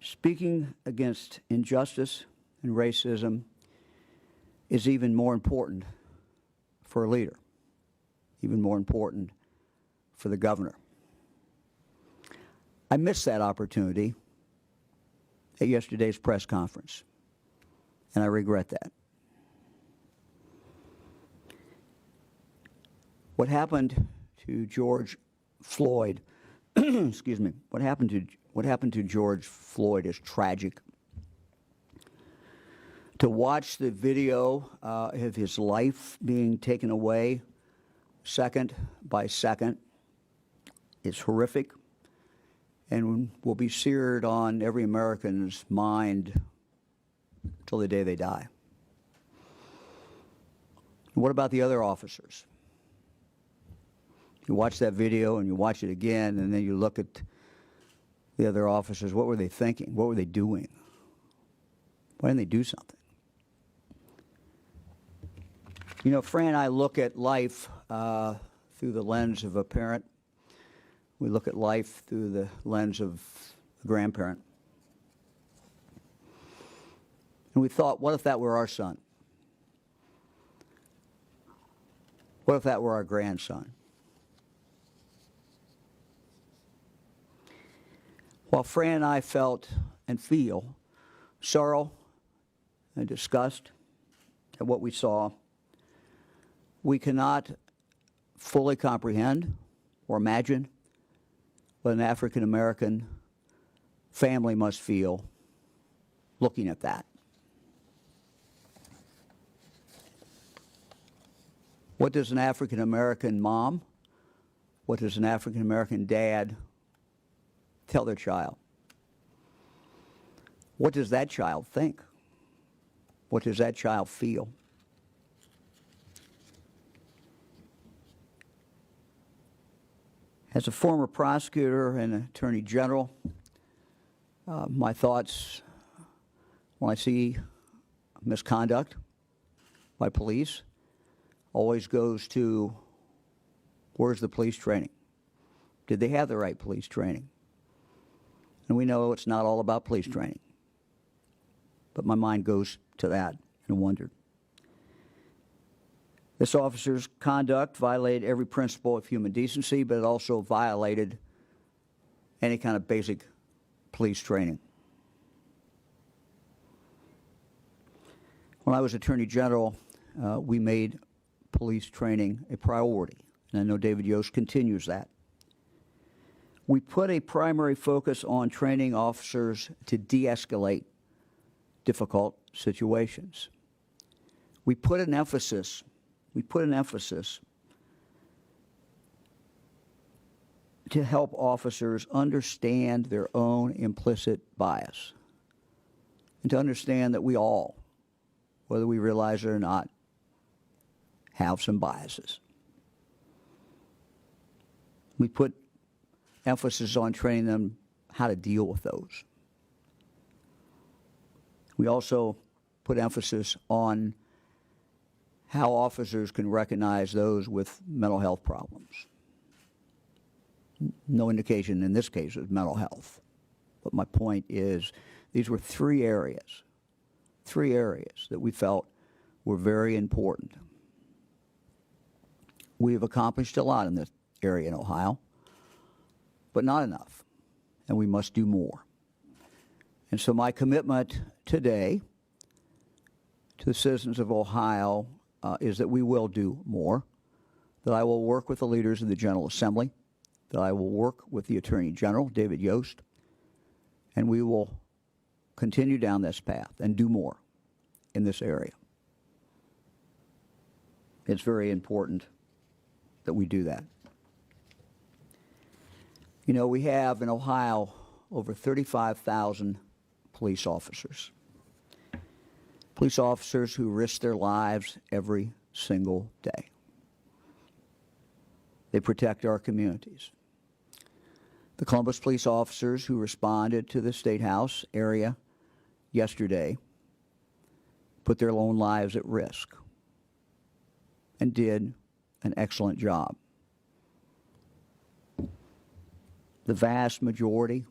Speaking against injustice and racism is even more important for a leader, even more important for the governor. I missed that opportunity at yesterday's press conference, and I regret that. What happened to George Floyd, excuse me, what happened to George Floyd is tragic. To watch the video of his life being taken away second by second is horrific and will be seared on every American's mind till the day they die. And what about the other officers? You watch that video and you watch it again, and then you look at the other officers. What were they thinking? What were they doing? Why didn't they do something? You know, Fran and I look at life through the lens of a parent. We look at life through the lens of a grandparent. And we thought, what if that were our son? What if that were our grandson? While Fran and I felt and feel sorrow and disgust at what we saw, we cannot fully comprehend or imagine what an African-American family must feel looking at that. What does an African-American mom, what does an African-American dad tell their child? What does that child think? What does that child feel? As a former prosecutor and attorney general, my thoughts when I see misconduct by police always goes to, where's the police training? Did they have the right police training? And we know it's not all about police training. But my mind goes to that and wondered. This officer's conduct violated every principle of human decency, but it also violated any kind of basic police training. When I was Attorney General, we made police training a priority, and I know David Yost continues that. We put a primary focus on training officers to de-escalate difficult situations. We put an emphasis to help officers understand their own implicit bias and to understand that we all, whether we realize it or not, have some biases. We put emphasis on training them how to deal with those. We also put emphasis on how officers can recognize those with mental health problems. No indication in this case of mental health. But my point is, these were three areas that we felt were very important. We have accomplished a lot in this area in Ohio, but not enough, and we must do more. And so my commitment today to the citizens of Ohio is that we will do more, that I will work with the leaders of the General Assembly, that I will work with the Attorney General, David Yost, and we will continue down this path and do more in this area. It's very important that we do that. You know, we have in Ohio over 35,000 police officers. Police officers who risk their lives every single day. They protect our communities. The Columbus police officers who responded to the Statehouse area yesterday put their own lives at risk and did an excellent job. The vast majority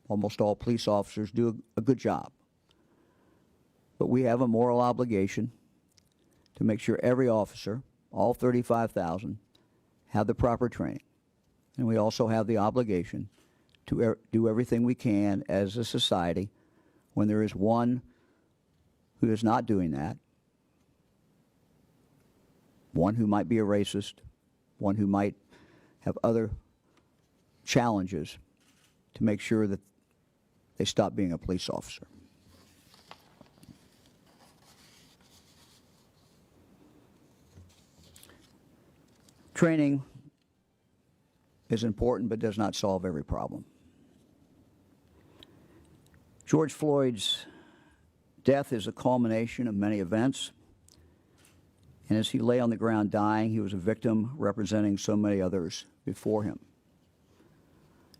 Almost all police officers do a good job. But we have a moral obligation to make sure every officer, all 35,000, have the proper training. And we also have the obligation to do everything we can as a society when there is one who is not doing that, one who might be a racist, one who might have other challenges, to make sure that they stop being a police officer. Training is important but does not solve every problem. George Floyd's death is a culmination of many events, and as he lay on the ground dying, he was a victim representing so many others before him.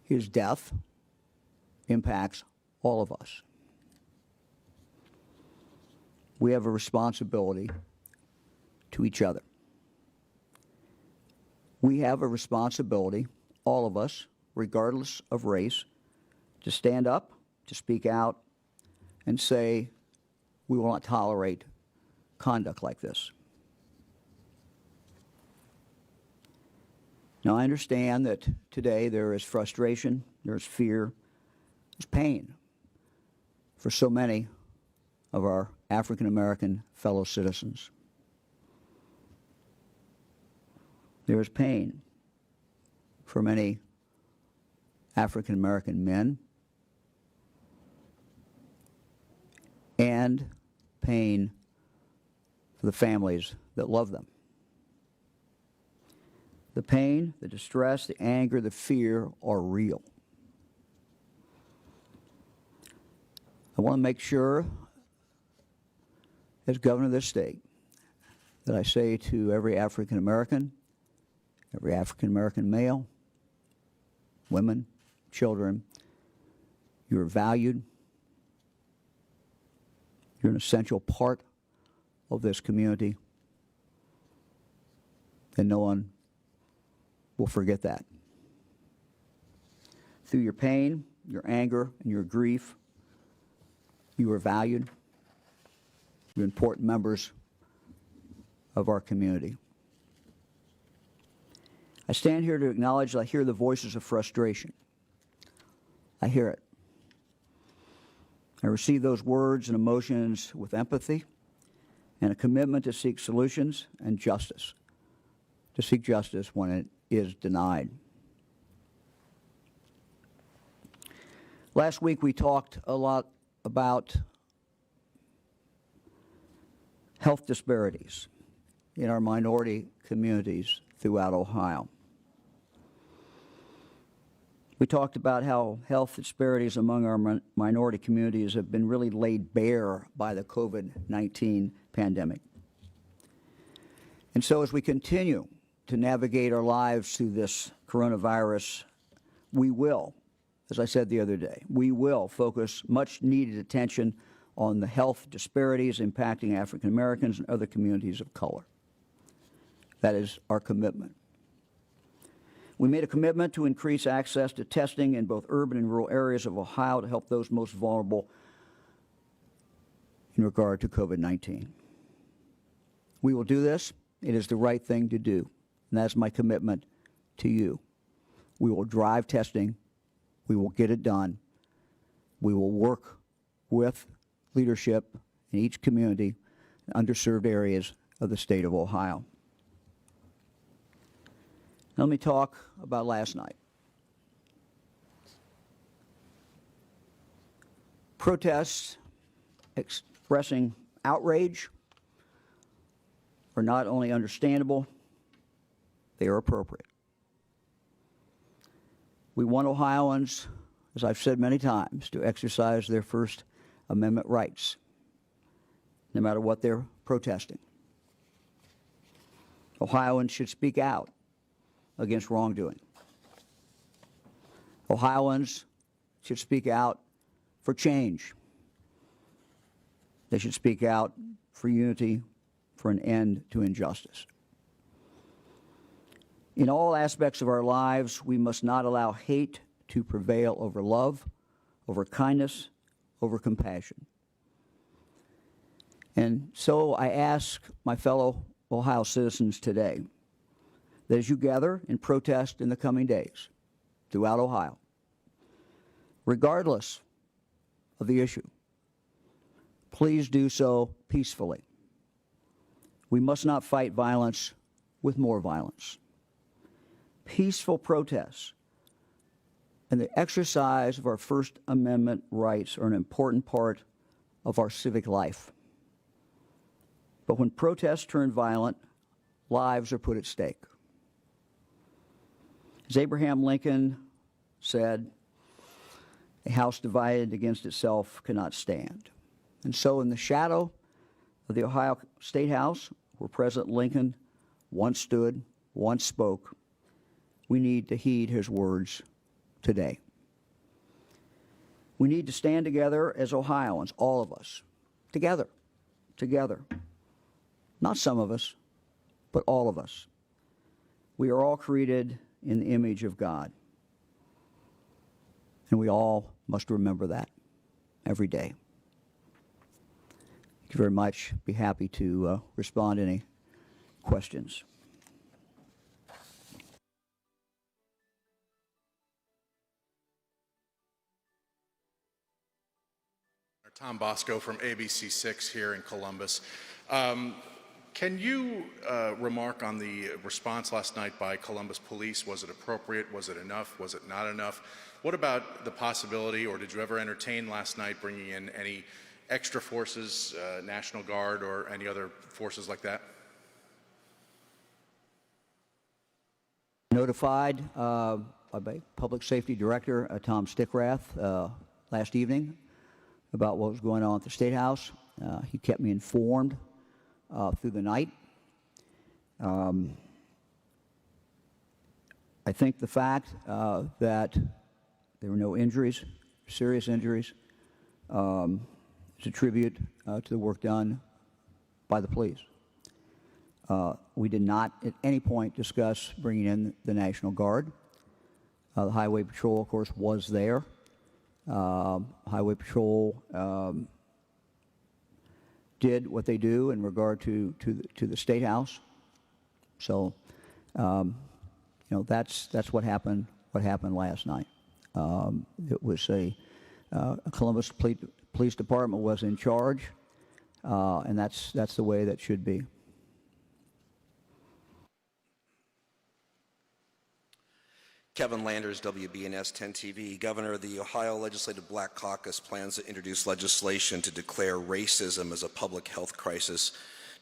His death impacts all of us. We have a responsibility to each other. We have a responsibility, all of us, regardless of race, to stand up, to speak out, and say, we will not tolerate conduct like this. Now, I understand that today there is frustration, there's fear, there's pain for so many of our African American fellow citizens. There is pain for many African American men and pain for the families that love them. The pain, the distress, the anger, the fear are real. I want to make sure, as governor of this state, that I say to every African American male, women, children, you are valued. You're an essential part of this community, and no one will forget that. Through your pain, your anger, and your grief, you are valued. You're important members of our community. I stand here to acknowledge that I hear the voices of frustration. I hear it. I receive those words and emotions with empathy and a commitment to seek solutions and justice, to seek justice when it is denied. Last week we talked a lot about health disparities in our minority communities throughout Ohio. We talked about how health disparities among our minority communities have been really laid bare by the COVID-19 pandemic. And so as we continue to navigate our lives through this coronavirus, we will, as I said the other day, we will focus much needed attention on the health disparities impacting African Americans and other communities of color. That is our commitment. We made a commitment to increase access to testing in both urban and rural areas of Ohio to help those most vulnerable in regard to COVID-19. We will do this. It is the right thing to do, and that's my commitment to you. We will drive testing. We will get it done. We will work with leadership in each community and underserved areas of the state of Ohio. Let me talk about last night. Protests expressing outrage are not only understandable, they are appropriate. We want Ohioans, as I've said many times, to exercise their First Amendment rights, no matter what they're protesting. Ohioans should speak out against wrongdoing. Ohioans should speak out for change. They should speak out for unity, for an end to injustice. In all aspects of our lives, we must not allow hate to prevail over love, over kindness, over compassion. And so I ask my fellow Ohio citizens today that as you gather in protest in the coming days throughout Ohio, regardless of the issue, please do so peacefully. We must not fight violence with more violence. Peaceful protests and the exercise of our First Amendment rights are an important part of our civic life. But when protests turn violent, lives are put at stake. As Abraham Lincoln said, a house divided against itself cannot stand. And so in the shadow of the Ohio Statehouse, where President Lincoln once stood, once spoke, we need to heed his words today. We need to stand together as Ohioans, all of us, together. Not some of us, but all of us. We are all created in the image of God. And we all must remember that every day. Thank you very much. Be happy to respond to any questions. Tom Bosco from ABC6 here in Columbus. Can you remark on the response last night by Columbus Police? Was it appropriate? Was it enough? Was it not enough? What about the possibility, or did you ever entertain last night bringing in any extra forces, National Guard or any other forces like that? Notified by Public Safety Director Tom Stickrath last evening about what was going on at the State House. He kept me informed through the night. I think the fact that there were no injuries, serious injuries, is a tribute to the work done by the police. We did not at any point discuss bringing in the National Guard. The Highway Patrol, of course, was there. Highway Patrol did what they do in regard to the State House. So, that's what happened. What happened last night? It was a Columbus Police Department was in charge, and that's the way that should be. Kevin Landers, WBNS 10 TV. Governor, the Ohio Legislative Black Caucus plans to introduce legislation to declare racism as a public health crisis.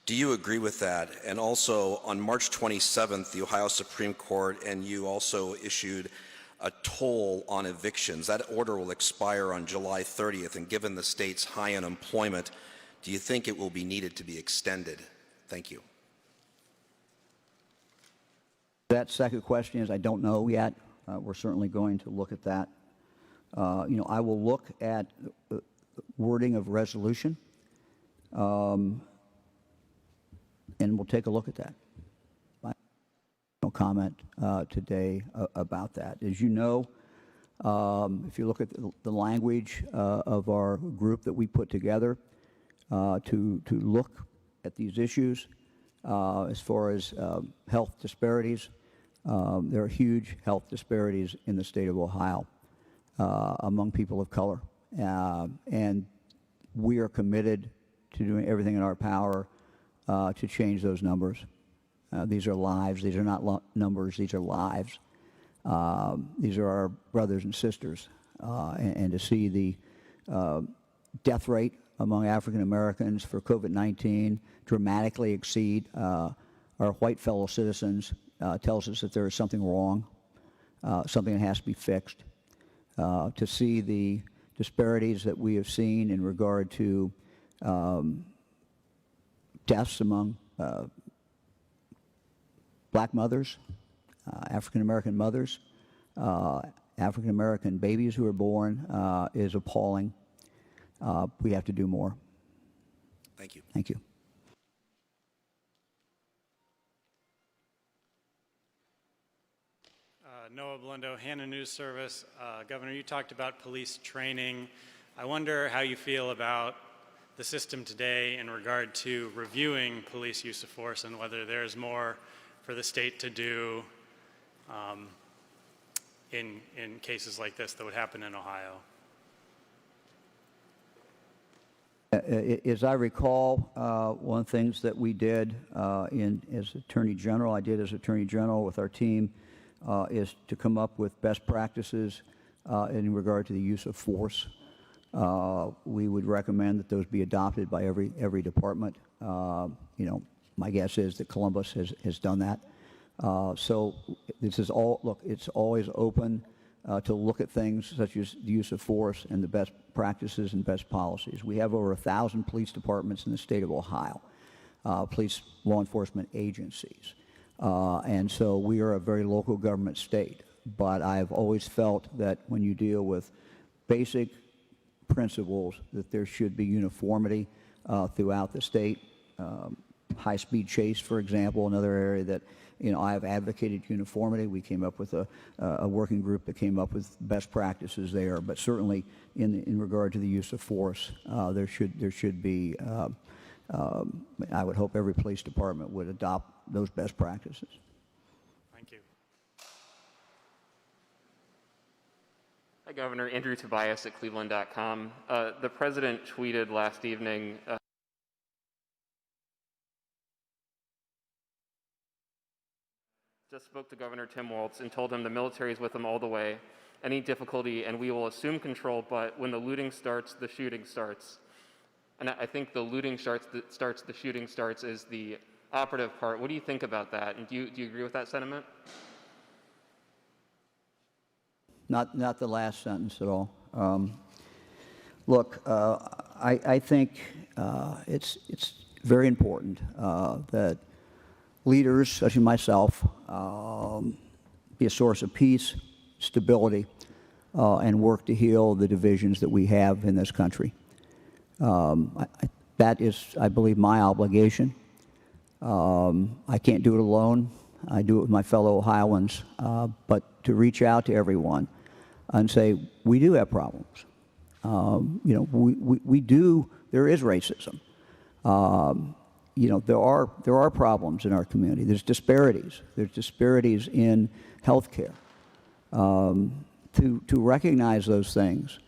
Do you agree with that? And also, on March 27th, the Ohio Supreme Court and you also issued a toll on evictions. That order will expire on July 30th, and given the state's high unemployment, do you think it will be needed to be extended? Thank you. That second question is I don't know yet. We're certainly going to look at that. I will look at the wording of resolution, and we'll take a look at that. No comment today about that. As you know, if you look at the language of our group that we put together to look at these issues, as far as health disparities, there are huge health disparities in the state of Ohio among people of color. And we are committed to doing everything in our power to change those numbers. These are lives. These are not numbers. These are lives. These are our brothers and sisters. And to see the death rate among African Americans for COVID-19 dramatically exceed our white fellow citizens tells us that there is something wrong, something that has to be fixed. To see the disparities that we have seen in regard to deaths among black mothers, African American mothers, African American babies who are born is appalling. We have to do more. Thank you. Thank you. Noah Blundo, Hannah News Service. Governor, you talked about police training. I wonder how you feel about the system today in regard to reviewing police use of force and whether there's more for the state to do in cases like this that would happen in Ohio. As I recall, one of the things that we did as Attorney General, I did as Attorney General with our team, is to come up with best practices in regard to the use of force. We would recommend that those be adopted by every department. My guess is that Columbus has done that. So this is all, look, it's always open to look at things such as the use of force and the best practices and best policies. We have over 1,000 police departments in the state of Ohio, police law enforcement agencies. And so we are a very local government state. But I've always felt that when you deal with basic principles, that there should be uniformity throughout the state. High-speed chase, for example, another area that I have advocated uniformity. We came up with a working group that came up with best practices there. But certainly, in regard to the use of force, there should be. I would hope every police department would adopt those best practices. Thank you. Hi, Governor. Andrew Tobias at Cleveland.com. The president tweeted last evening. Just spoke to Governor Tim Walz and told him the military is with him all the way. Any difficulty, and we will assume control, but when the looting starts, the shooting starts. And I think the looting starts, the shooting starts is the operative part. What do you think about that? And do you agree with that sentiment? Not the last sentence at all. Look, I think it's very important that leaders, such as myself, be a source of peace, stability, and work to heal the divisions that we have in this country. That is, I believe, my obligation. I can't do it alone. I do it with my fellow Ohioans. But to reach out to everyone and say, we do have problems. We do, there is racism. There are problems in our community. There's disparities. There's disparities in health care. To recognize those things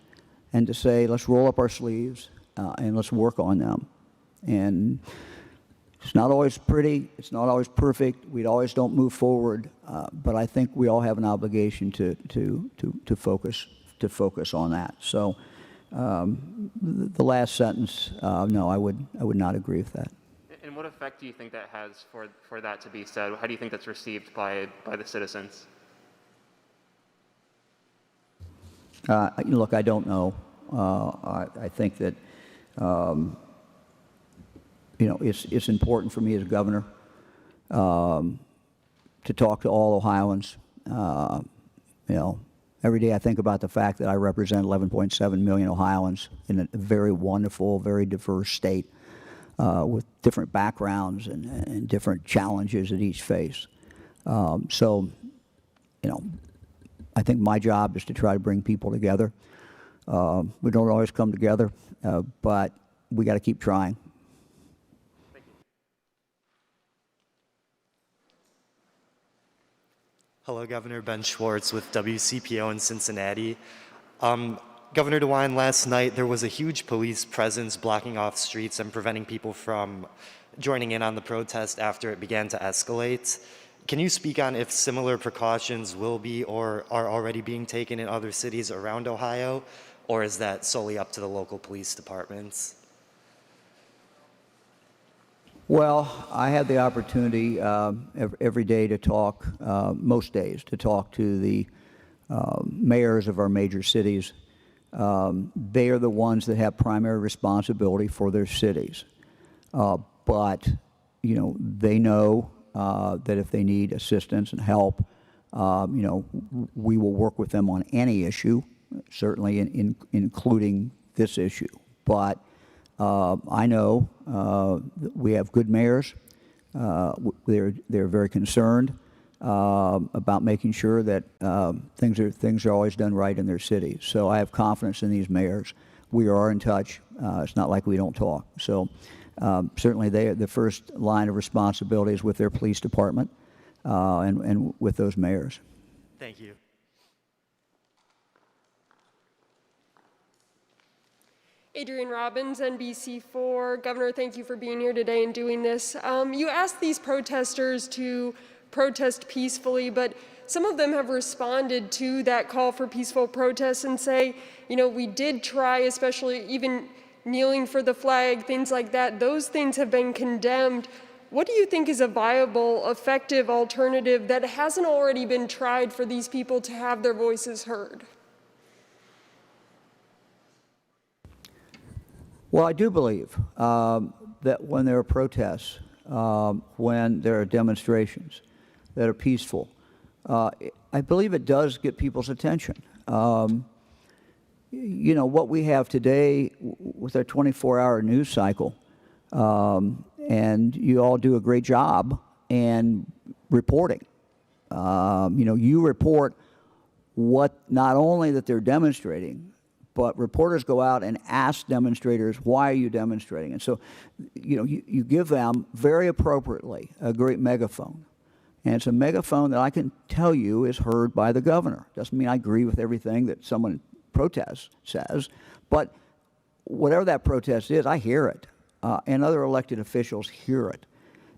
and to say, let's roll up our sleeves and let's work on them. And it's not always pretty. It's not always perfect. We always don't move forward. But I think we all have an obligation to focus on that. So the last sentence, no, I would not agree with that. And what effect do you think that has for that to be said? How do you think that's received by the citizens? Look, I don't know. I think that it's important for me as governor to talk to all Ohioans. Every day I think about the fact that I represent 11.7 million Ohioans in a very wonderful, very diverse state with different backgrounds and different challenges that each face. I think my job is to try to bring people together. We don't always come together, but we got to keep trying. Thank you. Hello, Governor. Ben Schwartz with WCPO in Cincinnati. Governor DeWine, last night there was a huge police presence blocking off streets and preventing people from joining in on the protest after it began to escalate. Can you speak on if similar precautions will be or are already being taken in other cities around Ohio, or is that solely up to the local police departments? Well, I had the opportunity every day to talk, most days, to talk to the mayors of our major cities. They are the ones that have primary responsibility for their cities. But, they know that if they need assistance and help, we will work with them on any issue, certainly including this issue. But I know that we have good mayors. They're very concerned. about making sure that things are always done right in their cities. So I have confidence in these mayors. We are in touch. It's not like we don't talk. So certainly the first line of responsibility is with their police department and with those mayors. Thank you. Adrienne Robbins, NBC4. Governor, thank you for being here today and doing this. You asked these protesters to protest peacefully, but some of them have responded to that call for peaceful protests and say, you know, we did try, especially even kneeling for the flag, things like that. Those things have been condemned. What do you think is a viable, effective alternative that hasn't already been tried for these people to have their voices heard? Well, I do believe that when there are protests, when there are demonstrations that are peaceful, I believe it does get people's attention. You know, what we have today with our 24-hour news cycle, and you all do a great job in reporting. You know, you report what not only that they're demonstrating, but reporters go out and ask demonstrators, why are you demonstrating? And so, you know, you give them, very appropriately, a great megaphone. And it's a megaphone that I can tell you is heard by the governor. Doesn't mean I agree with everything that someone protests says, but whatever that protest is, I hear it. And other elected officials hear it.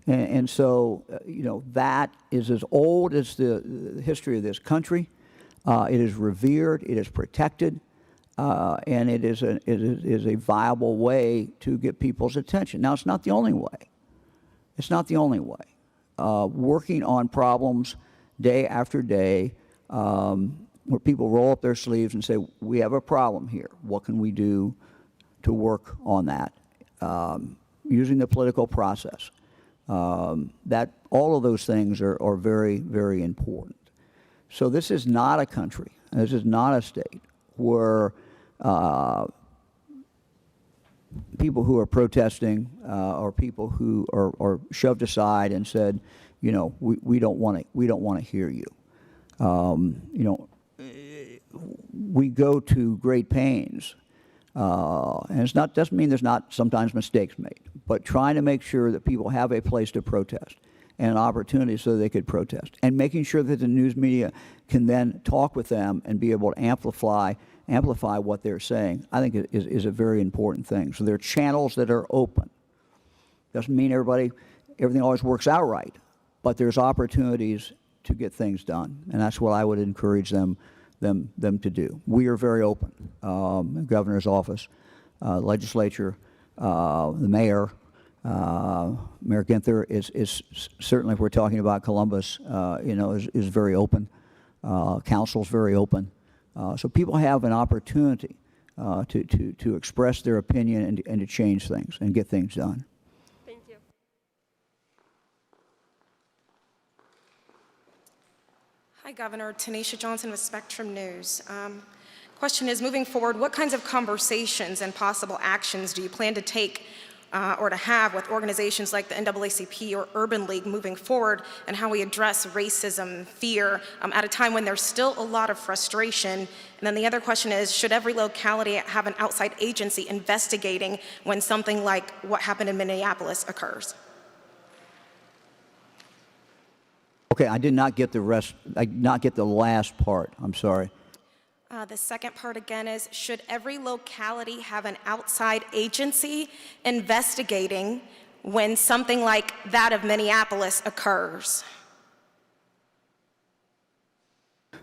And so, you know, that is as old as the history of this country. It is revered, it is protected. And it is a viable way to get people's attention. Now, it's not the only way. It's not the only way. Working on problems day after day, where people roll up their sleeves and say, we have a problem here. What can we do to work on that? Using the political process. That all of those things are very, very important. So this is not a country, this is not a state where people who are protesting or people who are shoved aside and said, you know, we don't want to hear you. You know, we go to great pains, and it's not doesn't mean there's not sometimes mistakes made, but trying to make sure that people have a place to protest and an opportunity so they could protest, and making sure that the news media can then talk with them and be able to amplify what they're saying, I think is a very important thing. So there are channels that are open. Doesn't mean everything always works out right, but there's opportunities to get things done, and that's what I would encourage them to do. We are very open. The governor's office, legislature, the mayor, Mayor Ginther is certainly, if we're talking about Columbus, you know, is very open. Council's very open. So people have an opportunity to express their opinion and to change things and get things done. Thank you. Hi, Governor. Tanisha Johnson with Spectrum News. Question is, moving forward, what kinds of conversations and possible actions do you plan to take or to have with organizations like the NAACP or Urban League moving forward, and how we address racism, fear, at a time when there's still a lot of frustration? And then the other question is, should every locality have an outside agency investigating when something like what happened in Minneapolis occurs? Okay, I did not get the rest. I did not get the last part. I'm sorry. The second part again is, should every locality have an outside agency investigating when something like that of Minneapolis occurs?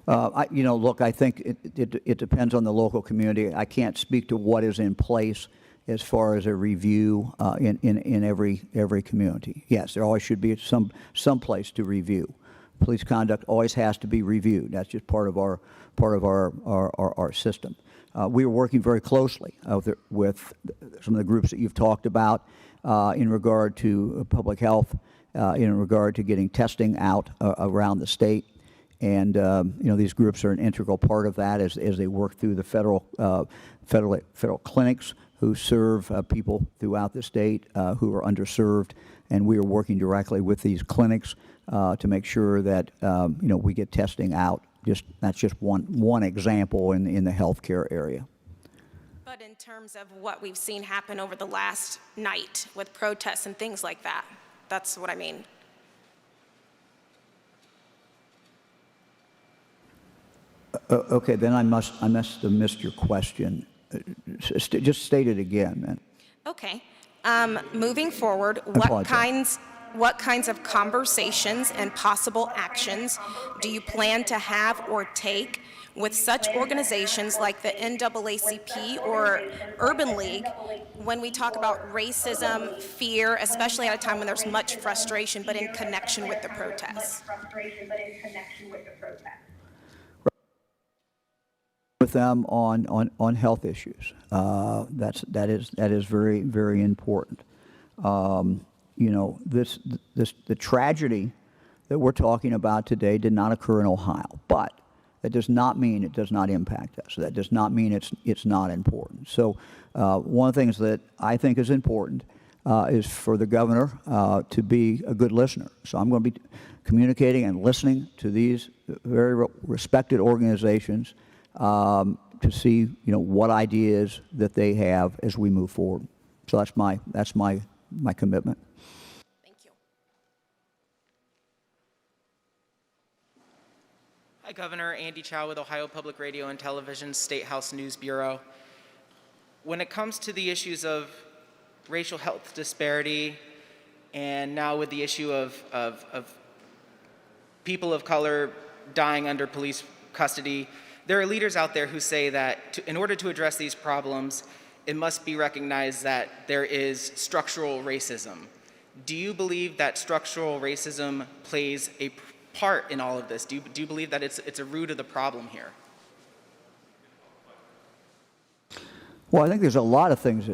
You know, look, I think it depends on the local community. I can't speak to what is in place as far as a review in every community. Yes, there always should be some place to review. Police conduct always has to be reviewed. That's just part of our system. We are working very closely with some of the groups that you've talked about in regard to public health, in regard to getting testing out around the state. And you know, these groups are an integral part of that as they work through the federal clinics who serve people throughout the state who are underserved. And we are working directly with these clinics to make sure that we get testing out. That's just one example in the healthcare area. But in terms of what we've seen happen over the last night with protests and things like that, that's what I mean. Okay, then I must have missed your question. Just state it again, then. Okay. Moving forward, apologize. what kinds of conversations and possible actions do you plan to have or take with such organizations like the NAACP or Urban League when we talk about racism, fear, especially at a time when there's much frustration, but in connection with the protests? With them on health issues. That is very, very important. The tragedy that we're talking about today did not occur in Ohio, but that does not mean it does not impact us. That does not mean it's not important. So one of the things that I think is important is for the governor to be a good listener. So I'm going to be communicating and listening to these very respected organizations to see what ideas that they have as we move forward. So that's my commitment. Thank you. Hi, Governor. Andy Chow with Ohio Public Radio and Television Statehouse News Bureau. When it comes to the issues of racial health disparity, and now with the issue of people of color dying under police custody, there are leaders out there who say that in order to address these problems, it must be recognized that there is structural racism. Do you believe that structural racism plays a part in all of this? Do you believe that it's a root of the problem here? Well, I think there's a lot of things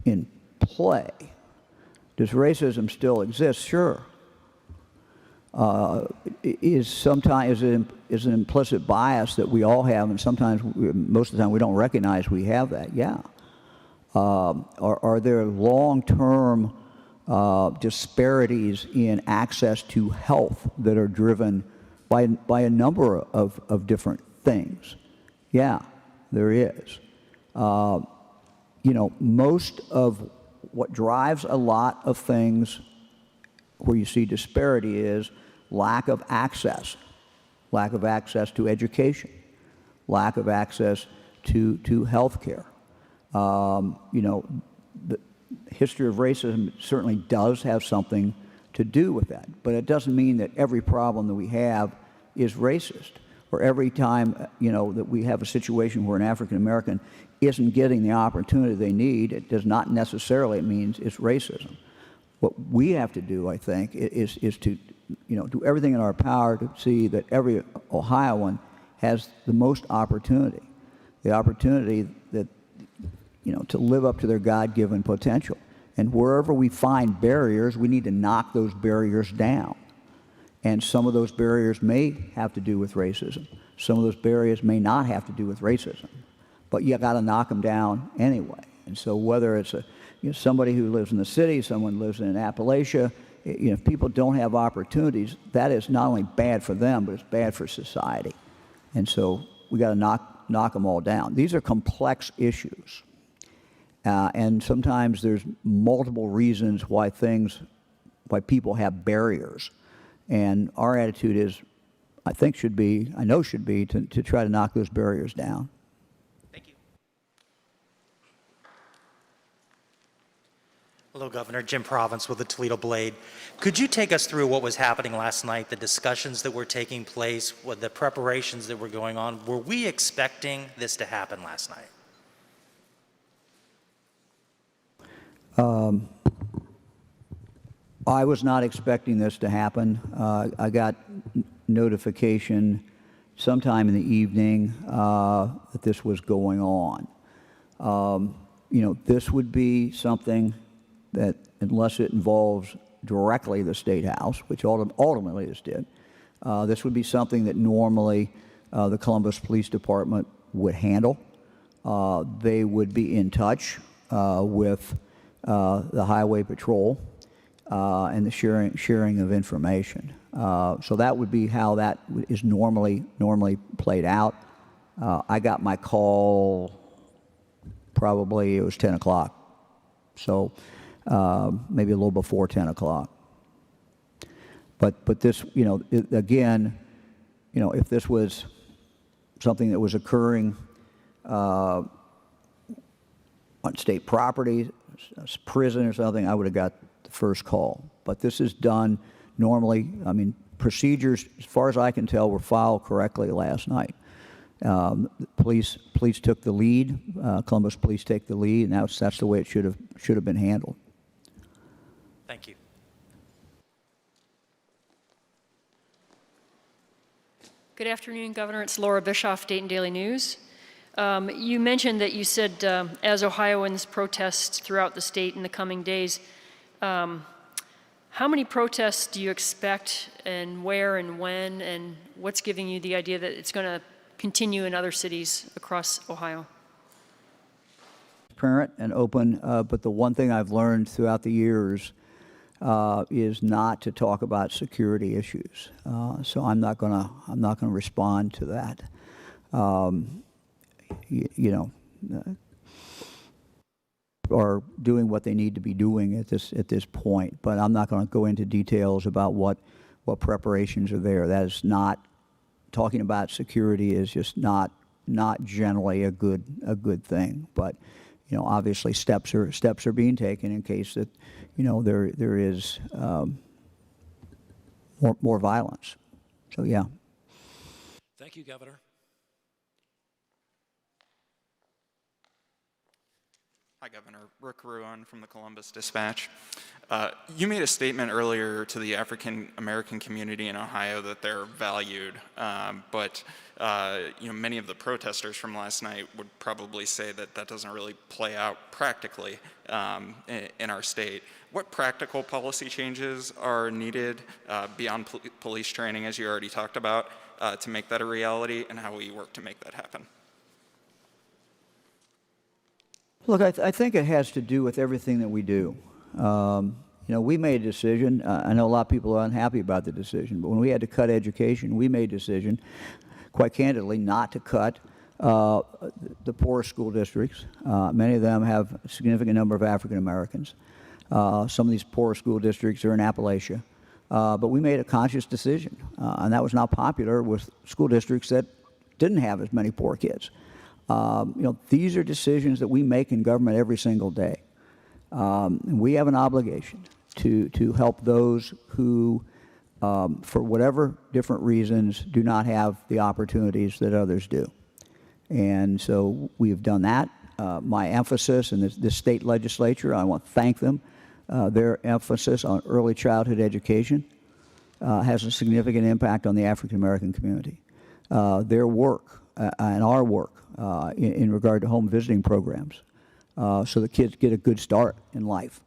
in play. Does racism still exist? Sure. Is an implicit bias that we all have, and sometimes, most of the time, we don't recognize we have that. Yeah. Are there long-term disparities in access to health that are driven by a number of different things? Yeah, there is. Most of what drives a lot of things where you see disparity is lack of access to education, lack of access to health care. The history of racism certainly does have something to do with that, but it doesn't mean that every problem that we have is racist, or every time that we have a situation where an African American isn't getting the opportunity they need, it does not necessarily mean it's racism. What we have to do, I think, is to do everything in our power to see that every Ohioan has the most opportunity, the opportunity that to live up to their God-given potential. And wherever we find barriers, we need to knock those barriers down. And some of those barriers may have to do with racism. Some of those barriers may not have to do with racism, but you got to knock them down anyway. And so whether it's somebody who lives in the city, someone who lives in Appalachia, if people don't have opportunities, that is not only bad for them, but it's bad for society. And so we got to knock them all down. These are complex issues. And sometimes there's multiple reasons why people have barriers. And our attitude is, I know should be to try to knock those barriers down. Thank you. Hello, Governor. Jim Province with the Toledo Blade. Could you take us through what was happening last night, the discussions that were taking place, what the preparations that were going on? Were we expecting this to happen last night? I was not expecting this to happen. I got notification sometime in the evening that this was going on. This would be something that, unless it involves directly the State House, which ultimately this did, this would be something that normally the Columbus Police Department would handle. They would be in touch with the Highway Patrol. and the sharing of information. So that would be how that is normally played out. I got my call probably it was 10 o'clock, so maybe a little before 10 o'clock. But this, again, if this was something that was occurring on state property, a prison or something, I would have got the first call. But this is done normally. I mean, procedures, as far as I can tell, were followed correctly last night. Police took the lead. Columbus police take the lead, and that's the way it should have been handled. Thank you. Good afternoon, Governor. It's Laura Bischoff, Dayton Daily News. You mentioned that you said as Ohioans protest throughout the state in the coming days, how many protests do you expect, and where and when, and what's giving you the idea that it's going to continue in other cities across Ohio? Transparent and open, but the one thing I've learned throughout the years is not to talk about security issues. So I'm not gonna respond to that. Are doing what they need to be doing at this point, but I'm not going to go into details about what preparations are there. That is not talking about security is just not generally a good thing. But obviously steps are being taken in case that there is more violence. So yeah. Thank you, Governor. Hi, Governor. Rick Ruan from the Columbus Dispatch. You made a statement earlier to the African American community in Ohio that they're valued, but many of the protesters from last night would probably say that that doesn't really play out practically in our state. What practical policy changes are needed beyond police training, as you already talked about, to make that a reality, and how will you work to make that happen? Look, I think it has to do with everything that we do. We made a decision. I know a lot of people are unhappy about the decision, but when we had to cut education, we made a decision, quite candidly, not to cut the poorest school districts. Many of them have a significant number of African Americans. Some of these poor school districts are in Appalachia. But we made a conscious decision, and that was not popular with school districts that didn't have as many poor kids. These are decisions that we make in government every single day. And we have an obligation to help those who, for whatever different reasons, do not have the opportunities that others do. And so we have done that. My emphasis in this state legislature, I want to thank them. Their emphasis on early childhood education has a significant impact on the African American community. Their work and our work in regard to home visiting programs, so the kids get a good start in life.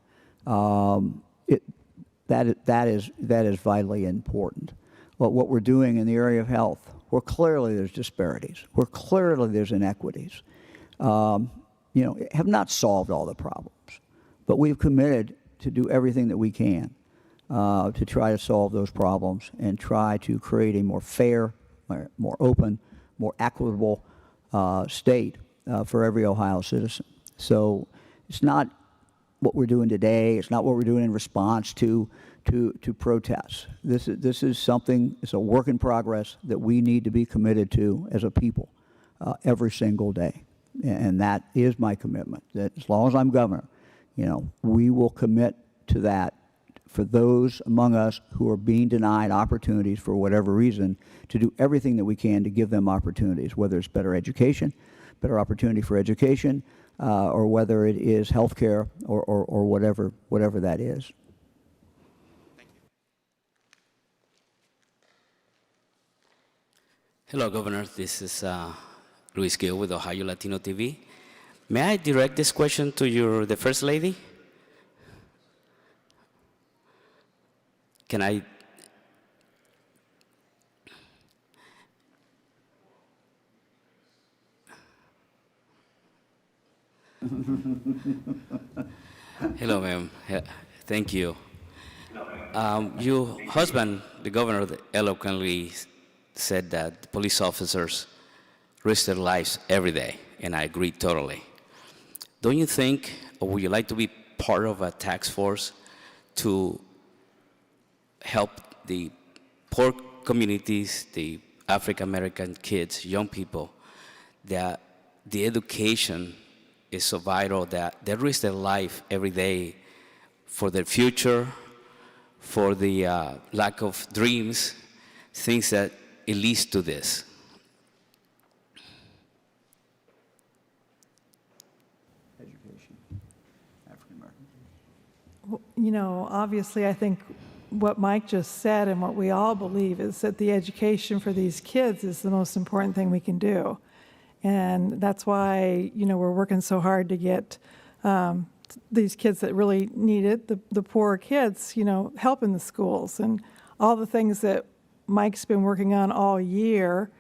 That is vitally important. But what we're doing in the area of health, where clearly there's disparities, where clearly there's inequities, have not solved all the problems. But we've committed to do everything that we can to try to solve those problems and try to create a more fair, more open, more equitable state for every Ohio citizen. So it's not what we're doing today. It's not what we're doing in response to protests. This is something. It's a work in progress that we need to be committed to as a people every single day, and that is my commitment. That as long as I'm governor, we will commit to that for those among us who are being denied opportunities for whatever reason, to do everything that we can to give them opportunities, whether it's better education, better opportunity for education, or whether it is health care or whatever that is. Thank you. Hello, Governor. This is Luis Gil with Ohio Latino TV. May I direct this question to the First Lady? Can I? Hello, ma'am. Thank you. your husband, the governor, eloquently said that police officers risk their lives every day, and I agree totally. Don't you think, or would you like to be part of a task force to help the poor communities, the African American kids, young people, that the education is so vital that they risk their life every day for their future, for the lack of dreams, things that it leads to this? Education, African American. You know, obviously, I think what Mike just said and what we all believe is that the education for these kids is the most important thing we can do. And that's why, you know, we're working so hard to get these kids that really need it, the poorer kids, you know, help in the schools. And all the things that Mike's been working on all year,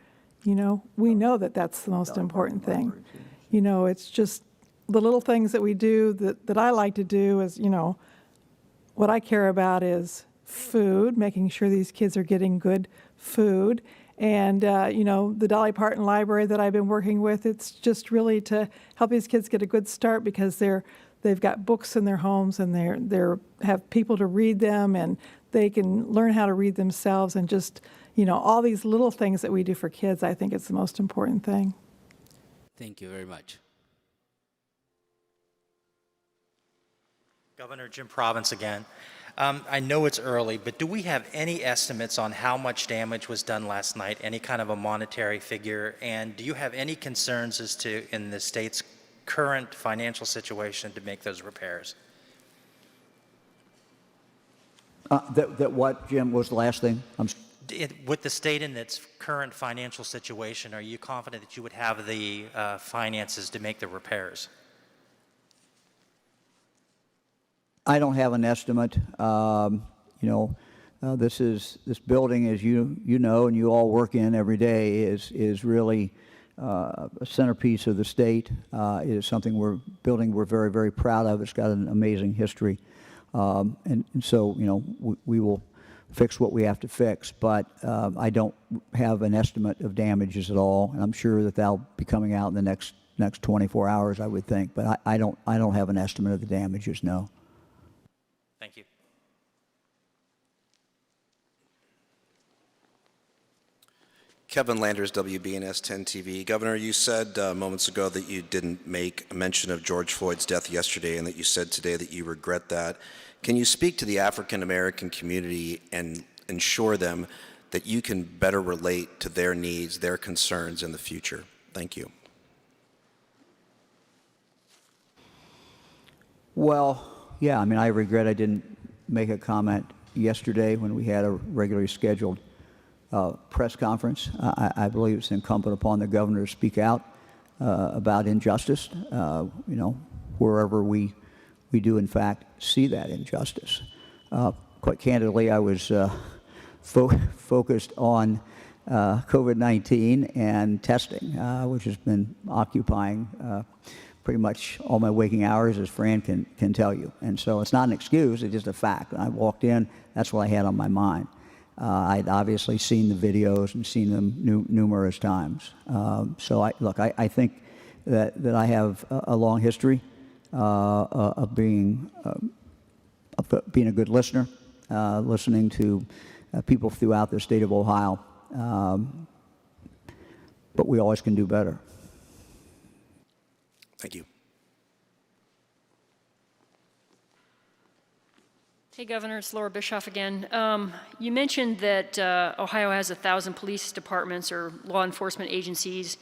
you know, we know that that's the most important thing. You know, it's just the little things that we do that I like to do is, you know, what I care about is food, making sure these kids are getting good food. And, you know, the Dolly Parton Library that I've been working with, it's just really to help these kids get a good start because they've got books in their homes and they have people to read them and they can learn how to read themselves and just, you know, all these little things that we do for kids, I think it's the most important thing. Thank you very much. Governor Jim Province again. I know it's early, but do we have any estimates on how much damage was done last night, any kind of a monetary figure? And do you have any concerns as to, in the state's current financial situation, to make those repairs? That what, Jim, was the last thing? With the state in its current financial situation, are you confident that you would have the finances to make the repairs? I don't have an estimate. You know, this building, as you know, and you all work in every day, is really a centerpiece of the state. It is something we're very, very proud of. It's got an amazing history, and so you know we will fix what we have to fix. But I don't have an estimate of damages at all, and I'm sure that that'll be coming out in the next 24 hours, I would think. But I don't have an estimate of the damages. No. Thank you. Kevin Landers, WBNS 10 TV. Governor, you said moments ago that you didn't make a mention of George Floyd's death yesterday and that you said today that you regret that. Can you speak to the African American community and ensure them that you can better relate to their needs, their concerns in the future? Thank you. Well, yeah, I mean, I regret I didn't make a comment yesterday when we had a regularly scheduled press conference. I believe it's incumbent upon the governor to speak out about injustice, you know, wherever we do, in fact, see that injustice. Quite candidly, I was focused on COVID-19 and testing, which has been occupying pretty much all my waking hours, as Fran can tell you. And so it's not an excuse, it's just a fact. When I walked in, that's what I had on my mind. I'd obviously seen the videos and seen them numerous times. So I think that I have a long history of being a good listener, listening to people throughout the state of Ohio. But we always can do better. Thank you. Hey, Governor, it's Laura Bischoff again. You mentioned that Ohio has 1,000 police departments or law enforcement agencies.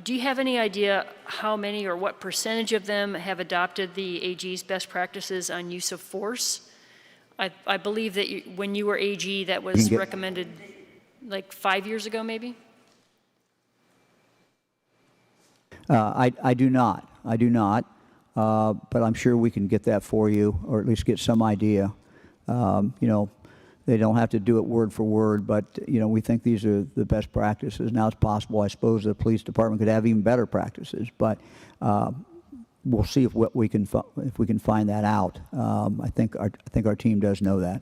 Do you have any idea how many or what percentage of them have adopted the AG's best practices on use of force? I believe that when you were AG, that was recommended like 5 years ago, maybe? I do not. But I'm sure we can get that for you, or at least get some idea. You know, they don't have to do it word for word, but you know, we think these are the best practices. Now it's possible, I suppose, the police department could have even better practices, but we'll see if we can find that out. I think our team does know that.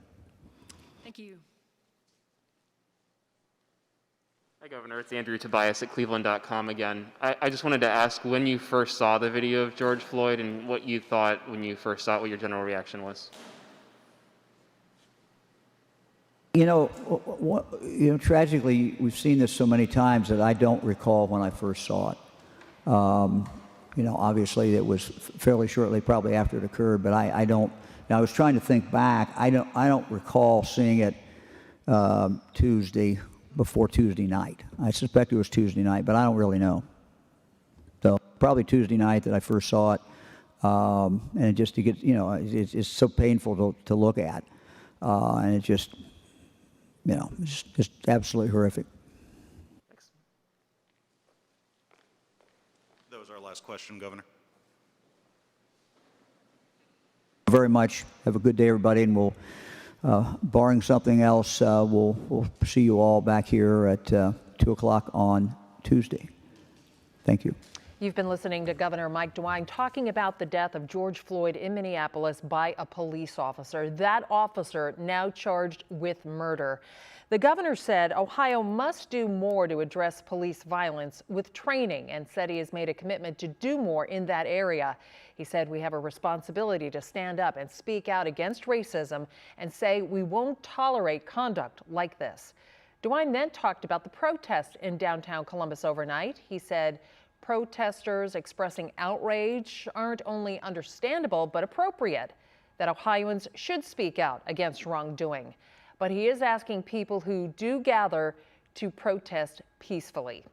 Hi, Governor. It's Andrew Tobias at Cleveland.com again. I just wanted to ask when you first saw the video of George Floyd and what you thought when you first saw it, what your general reaction was. Tragically, we've seen this so many times that I don't recall when I first saw it. Obviously it was fairly shortly, probably after it occurred, but I don't. Now I was trying to think back. I don't recall seeing it before Tuesday night. I suspect it was Tuesday night, but I don't really know. So probably Tuesday night that I first saw it, and just to get, it's so painful to look at, and it just, it's just absolutely horrific. Thanks. That was our last question, Governor. Very much. Have a good day, everybody, and we'll, barring something else, we'll see you all back here at 2 o'clock on Tuesday. Thank you. You've been listening to Governor Mike DeWine talking about the death of George Floyd in Minneapolis by a police officer. That officer now charged with murder. The governor said Ohio must do more to address police violence with training and said he has made a commitment to do more in that area. He said we have a responsibility to stand up and speak out against racism and say we won't tolerate conduct like this. DeWine then talked about the protest in downtown Columbus overnight. He said protesters expressing outrage aren't only understandable but appropriate, that Ohioans should speak out against wrongdoing. But he is asking people who do gather to protest peacefully.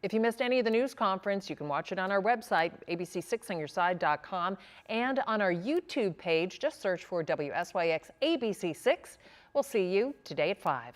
If you missed any of the news conference, you can watch it on our website, abc6onyourside.com, and on our YouTube page. Just search for WSYX ABC6. We'll see you today at 5.